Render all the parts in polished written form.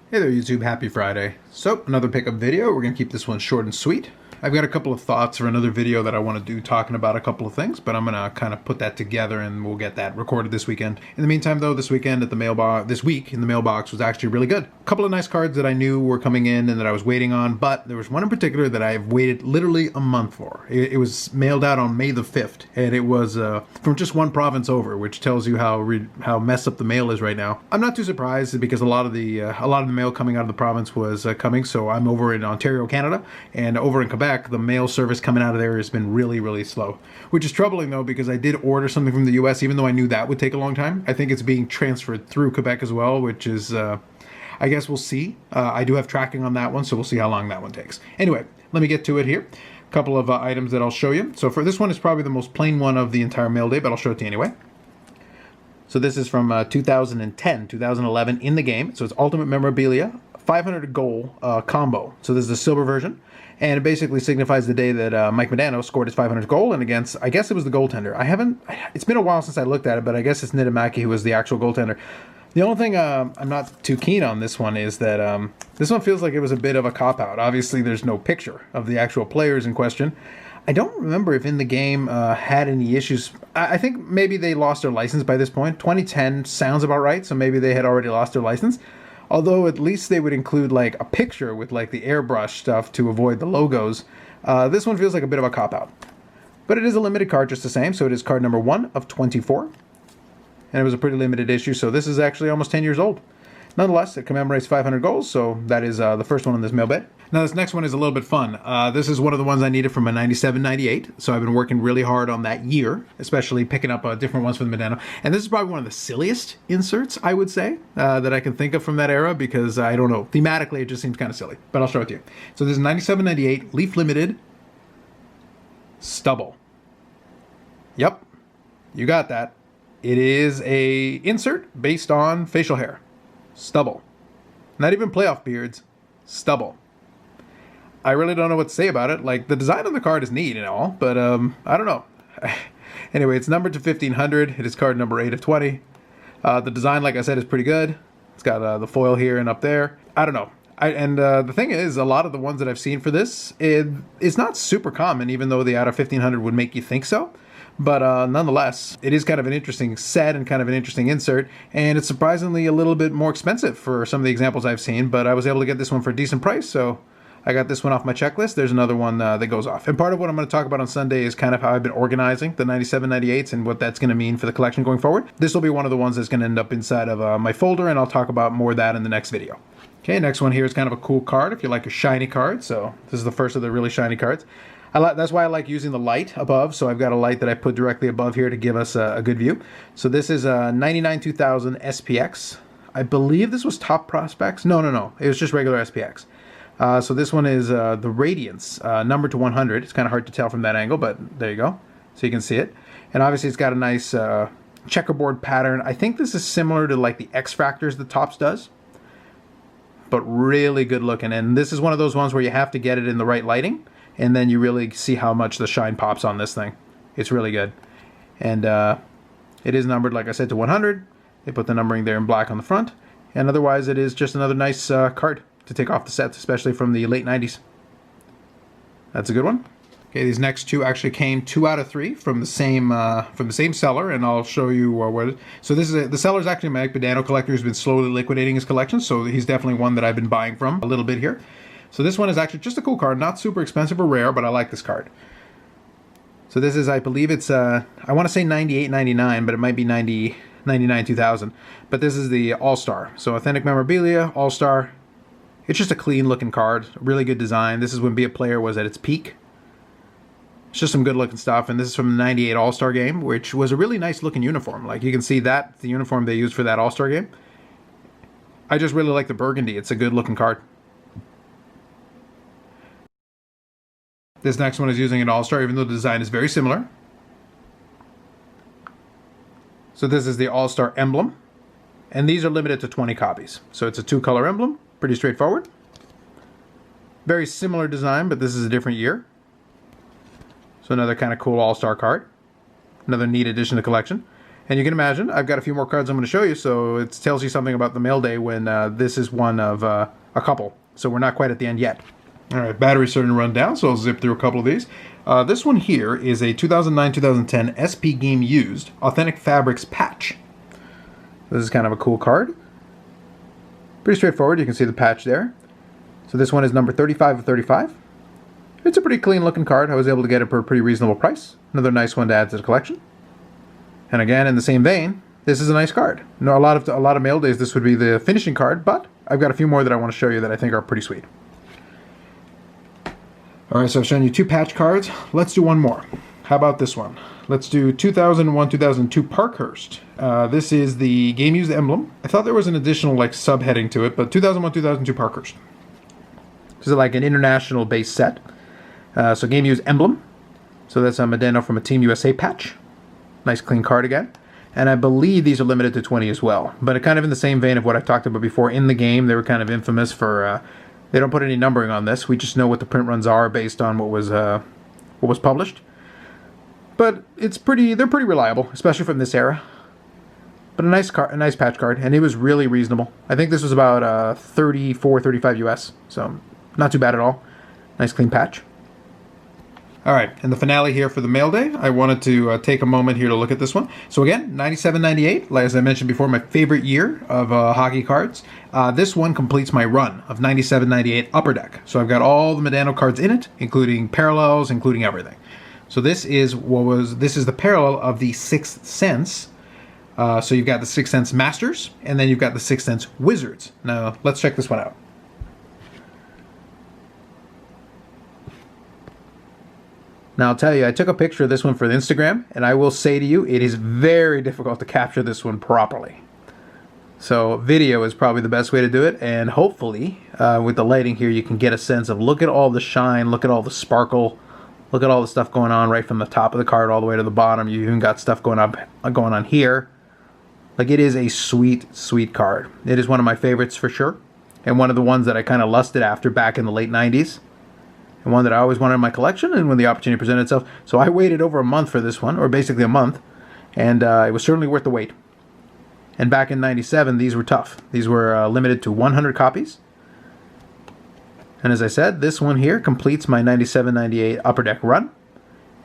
Hey there YouTube, happy Friday. So, another pickup video. We're going to keep this one short and sweet. I've got a couple of thoughts for another video that I want to do talking about a couple of things, but I'm going to kind of put that together and we'll get that recorded this weekend. In the meantime though, this week in the mailbox was actually really good. A couple of nice cards that I knew were coming in and that I was waiting on, but there was one in particular that I've waited literally a month for. It was mailed out on May the 5th, and it was from just one province over, which tells you how messed up the mail is right now. I'm not too surprised because a lot of the mail coming out of the province was coming, so I'm over in Ontario, Canada, and over in Quebec, the mail service coming out of there has been really, really slow. Which is troubling though, because I did order something from the US, even though I knew that would take a long time. I think it's being transferred through Quebec as well, which is, I guess we'll see. I do have tracking on that one, so we'll see how long that one takes. Anyway, let me get to it here. A couple of items that I'll show you. So for this one, it's probably the most plain one of the entire mail day, but I'll show it to you anyway. So this is from 2011 in the game. So it's Ultimate Memorabilia 500 goal combo. So this is the silver version, and it basically signifies the day that Mike Modano scored his 500th goal, and against, I guess it was the goaltender. It's been a while since I looked at it, but I guess it's Nitamaki who was the actual goaltender. The only thing I'm not too keen on this one is that this one feels like it was a bit of a cop-out. Obviously, there's no picture of the actual players in question. I don't remember if in the game had any issues. I think maybe they lost their license by this point. 2010 sounds about right, so maybe they had already lost their license. Although at least they would include like a picture with like the airbrush stuff to avoid the logos. This one feels like a bit of a cop-out. But it is a limited card just the same, so it is card number 1 of 24. And it was a pretty limited issue, so this is actually almost 10 years old. Nonetheless, it commemorates 500 goals, so that is the first one on this mail bet. Now this next one is a little bit fun. This is one of the ones I needed from a 97-98, so I've been working really hard on that year, especially picking up different ones from the Madana. And this is probably one of the silliest inserts, I would say, that I can think of from that era, because I don't know, thematically it just seems kind of silly, but I'll show it to you. So this is 97-98 Leaf Limited Stubble. Yep, you got that. It is a insert based on facial hair. Stubble. Not even playoff beards. Stubble. I really don't know what to say about it. Like, the design on the card is neat and all, but I don't know. Anyway, it's numbered to 1500. It is card number 8 of 20. The design, like I said, is pretty good. It's got the foil here and up there. I don't know. The thing is, a lot of the ones that I've seen for this, it's not super common, even though the out of 1500 would make you think so. But nonetheless, it is kind of an interesting set and kind of an interesting insert, and it's surprisingly a little bit more expensive for some of the examples I've seen, but I was able to get this one for a decent price, so I got this one off my checklist. There's another one that goes off. And part of what I'm going to talk about on Sunday is kind of how I've been organizing the 97-98s and what that's going to mean for the collection going forward. This will be one of the ones that's going to end up inside of my folder, and I'll talk about more of that in the next video. Okay, next one here is kind of a cool card if you like a shiny card, so this is the first of the really shiny cards. That's why I like using the light above, so I've got a light that I put directly above here to give us a good view. So this is a 99-2000 SPx. I believe this was Top Prospects. No. It was just regular SPx. So this one is the Radiance, numbered to 100. It's kind of hard to tell from that angle, but there you go. So you can see it. And obviously it's got a nice checkerboard pattern. I think this is similar to like the X Factors that Topps does, but really good looking. And this is one of those ones where you have to get it in the right lighting, and then you really see how much the shine pops on this thing. It's really good. And it is numbered, like I said, to 100. They put the numbering there in black on the front. And otherwise, it is just another nice card to take off the sets, especially from the late 90s. That's a good one. Okay, these next two actually came 2 out of 3 from the same seller, and I'll show you what it is. So this is the seller's actually Mike Modano Collector, who's been slowly liquidating his collection, so he's definitely one that I've been buying from a little bit here. So this one is actually just a cool card, not super expensive or rare, but I like this card. So this is, I believe it's, I want to say 98-99, but it might be 99-2000. But this is the All-Star. So Authentic Memorabilia, All-Star. It's just a clean looking card, really good design. This is when BAP Player was at its peak. It's just some good looking stuff, and this is from the 98 All-Star game, which was a really nice looking uniform. Like, you can see that, the uniform they used for that All-Star game. I just really like the burgundy. It's a good looking card. This next one is using an All-Star, even though the design is very similar. So this is the All-Star Emblem, and these are limited to 20 copies. So it's a 2-color emblem, pretty straightforward. Very similar design, but this is a different year. So another kind of cool All-Star card. Another neat addition to the collection. And you can imagine, I've got a few more cards I'm going to show you, so it tells you something about the mail day when this is one of a couple. So we're not quite at the end yet. All right, battery's starting to run down, so I'll zip through a couple of these. This one here is a 2009-2010 SP Game Used Authentic Fabrics Patch. This is kind of a cool card. Pretty straightforward, you can see the patch there. So this one is number 35 of 35. It's a pretty clean looking card. I was able to get it for a pretty reasonable price. Another nice one to add to the collection. And again, in the same vein, this is a nice card. No, a lot of mail days this would be the finishing card, but I've got a few more that I want to show you that I think are pretty sweet. All right, so I've shown you 2 patch cards. Let's do one more. How about this one? Let's do 2001-2002 Parkhurst. This is the Game Used Emblem. I thought there was an additional like subheading to it, but 2001-2002 Parkhurst. This is like an international based set. So Game Used Emblem. So that's a Madana from a Team USA patch. Nice clean card again. And I believe these are limited to 20 as well. But kind of in the same vein of what I talked about before in the game, they were kind of infamous for, they don't put any numbering on this. We just know what the print runs are based on what was published. But they're pretty reliable, especially from this era. But a nice patch card, and it was really reasonable. I think this was about 34, 35 US, so not too bad at all. Nice clean patch. All right, and the finale here for the mail day, I wanted to take a moment here to look at this one. So again, 97-98, like as I mentioned before, my favorite year of hockey cards. This one completes my run of 97-98 Upper Deck. So I've got all the Modano cards in it, including parallels, including everything. So this is the parallel of the Sixth Sense. So you've got the Sixth Sense Masters, and then you've got the Sixth Sense Wizards. Now let's check this one out. Now I'll tell you, I took a picture of this one for the Instagram, and I will say to you, it is very difficult to capture this one properly. So video is probably the best way to do it, and hopefully with the lighting here you can get a sense of, look at all the shine, look at all the sparkle, look at all the stuff going on right from the top of the card all the way to the bottom. You even got stuff going on here. Like, it is a sweet, sweet card. It is one of my favorites for sure, and one of the ones that I kind of lusted after back in the late 90s. And one that I always wanted in my collection, and when the opportunity presented itself. So I waited over a month for this one, or basically a month, and it was certainly worth the wait. And back in 97, these were tough. These were limited to 100 copies. And as I said, this one here completes my 97-98 Upper Deck run,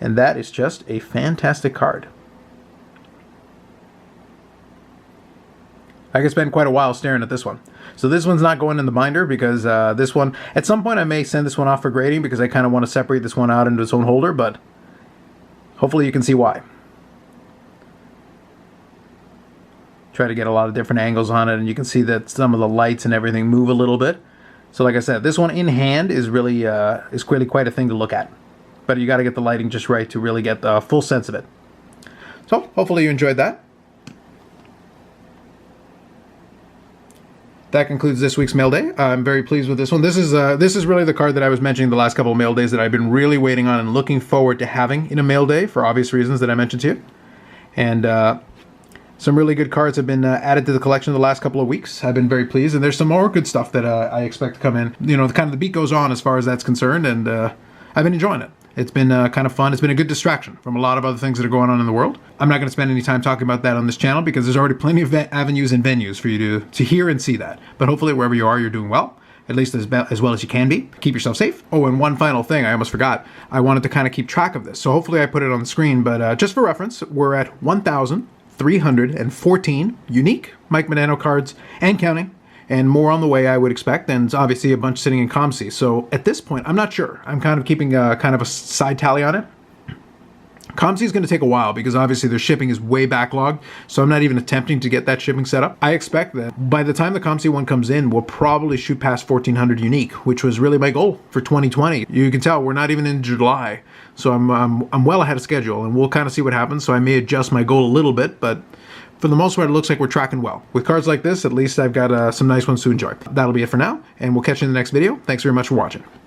and that is just a fantastic card. I could spend quite a while staring at this one. So this one's not going in the binder because this one, at some point I may send this one off for grading because I kind of want to separate this one out into its own holder, but hopefully you can see why. Try to get a lot of different angles on it, and you can see that some of the lights and everything move a little bit. So like I said, this one in hand is really quite a thing to look at. But you got to get the lighting just right to really get the full sense of it. So hopefully you enjoyed that. That concludes this week's mail day. I'm very pleased with this one. This is really the card that I was mentioning the last couple of mail days that I've been really waiting on and looking forward to having in a mail day for obvious reasons that I mentioned to you. And some really good cards have been added to the collection the last couple of weeks. I've been very pleased, and there's some more good stuff that I expect to come in. You know, kind of the beat goes on as far as that's concerned, and I've been enjoying it. It's been kind of fun. It's been a good distraction from a lot of other things that are going on in the world. I'm not going to spend any time talking about that on this channel because there's already plenty of avenues and venues for you to hear and see that. But hopefully wherever you are, you're doing well, at least as well as you can be. Keep yourself safe. Oh, and one final thing, I almost forgot. I wanted to kind of keep track of this. So hopefully I put it on the screen, but just for reference, we're at 1,314 unique Mike Modano cards and counting. And more on the way, I would expect, and obviously a bunch sitting in ComC. So at this point, I'm not sure. I'm kind of keeping kind of a side tally on it. ComC is going to take a while because obviously their shipping is way backlogged, so I'm not even attempting to get that shipping set up. I expect that by the time the ComC one comes in, we'll probably shoot past 1,400 unique, which was really my goal for 2020. You can tell we're not even in July, so I'm well ahead of schedule, and we'll kind of see what happens. So I may adjust my goal a little bit, but for the most part, it looks like we're tracking well. With cards like this, at least I've got some nice ones to enjoy. That'll be it for now, and we'll catch you in the next video. Thanks very much for watching.